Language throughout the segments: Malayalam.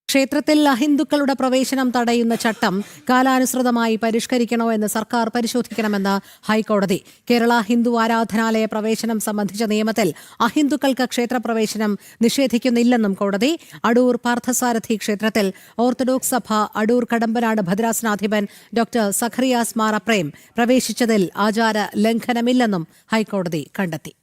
ക്ഷേത്രത്തിൽ അഹിന്ദുക്കളുടെ പ്രവേശനം തടയുന്ന ചട്ടം കാലാനുസൃതമായി പരിഷ്കരിക്കണോ എന്ന് സർക്കാർ പരിശോധിക്കണമെന്ന് ഹൈക്കോടതി. കേരള ഹിന്ദു ആരാധനാലയ പ്രവേശനം സംബന്ധിച്ച നിയമത്തിൽ അഹിന്ദുക്കൾക്ക് ക്ഷേത്രപ്രവേശനം നിഷേധിക്കുന്നില്ലെന്നും കോടതി. അടൂർ പാർത്ഥസാരഥി ക്ഷേത്രത്തിൽ ഓർത്തഡോക്സ് സഭ അടൂർ കടമ്പനാട് ഭദ്രാസനാധിപൻ ഡോക്ടർ സഖറിയാസ് മാർ അപ്രേം പ്രവേശിച്ചതിൽ ആചാര ലംഘനമില്ലെന്നും ഹൈക്കോടതി കണ്ടെത്തി.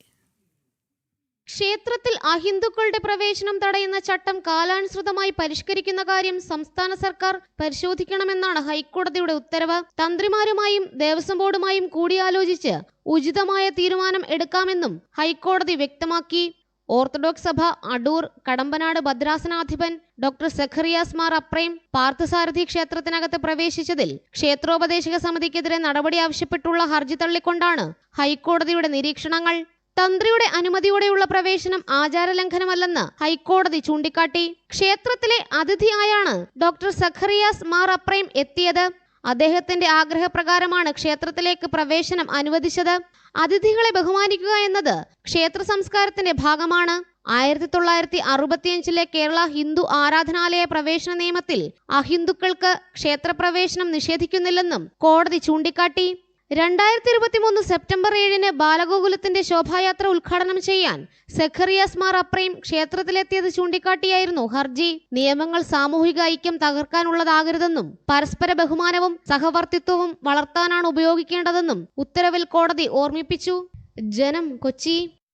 ക്ഷേത്രത്തിൽ അഹിന്ദുക്കളുടെ പ്രവേശനം തടയുന്ന ചട്ടം കാലാനുസൃതമായി പരിഷ്കരിക്കുന്ന കാര്യം സംസ്ഥാന സർക്കാർ പരിശോധിക്കണമെന്നാണ് ഹൈക്കോടതിയുടെ ഉത്തരവ്. തന്ത്രിമാരുമായും ദേവസ്വം ബോർഡുമായും കൂടിയാലോചിച്ച് ഉചിതമായ തീരുമാനം എടുക്കാമെന്നും ഹൈക്കോടതി വ്യക്തമാക്കി. ഓർത്തഡോക്സ് സഭ അടൂർ കടമ്പനാട് ഭദ്രാസനാധിപൻ ഡോക്ടർ സഖറിയാസ് മാർ അപ്രേം പാർത്ഥസാരഥി ക്ഷേത്രത്തിനകത്ത് പ്രവേശിച്ചതിൽ ക്ഷേത്രോപദേശക സമിതിക്കെതിരെ നടപടി ആവശ്യപ്പെട്ടുള്ള ഹർജി തള്ളിക്കൊണ്ടാണ് ഹൈക്കോടതിയുടെ നിരീക്ഷണങ്ങൾ. തന്ത്രിയുടെ അനുമതിയോടെയുള്ള പ്രവേശനം ആചാരലംഘനമല്ലെന്ന് ഹൈക്കോടതി ചൂണ്ടിക്കാട്ടി. ക്ഷേത്രത്തിലെ അതിഥിയായാണ് ഡോക്ടർ സഖറിയാസ് മാർ അപ്രേം എത്തിയത്. അദ്ദേഹത്തിന്റെ ആഗ്രഹപ്രകാരമാണ് ക്ഷേത്രത്തിലേക്ക് പ്രവേശനം അനുവദിച്ചത്. അതിഥികളെ ബഹുമാനിക്കുക എന്നത് ക്ഷേത്ര സംസ്കാരത്തിന്റെ ഭാഗമാണ്. 1965 കേരള ഹിന്ദു ആരാധനാലയ പ്രവേശന നിയമത്തിൽ അഹിന്ദുക്കൾക്ക് ക്ഷേത്രപ്രവേശനം നിഷേധിക്കുന്നില്ലെന്നും കോടതി ചൂണ്ടിക്കാട്ടി. 2023 സെപ്റ്റംബർ 7 ബാലഗോകുലത്തിന്റെ ശോഭായാത്ര ഉദ്ഘാടനം ചെയ്യാൻ സഖറിയാസ് മാർ അപ്രേം ക്ഷേത്രത്തിലെത്തിയത് ചൂണ്ടിക്കാട്ടിയായിരുന്നു ഹർജി. നിയമങ്ങൾ സാമൂഹിക ഐക്യം തകർക്കാനുള്ളതാകരുതെന്നും പരസ്പര ബഹുമാനവും സഹവർത്തിത്വവും വളർത്താനാണ് ഉപയോഗിക്കേണ്ടതെന്നും ഉത്തരവിൽ കോടതി ഓർമ്മിപ്പിച്ചു. ജനം, കൊച്ചി.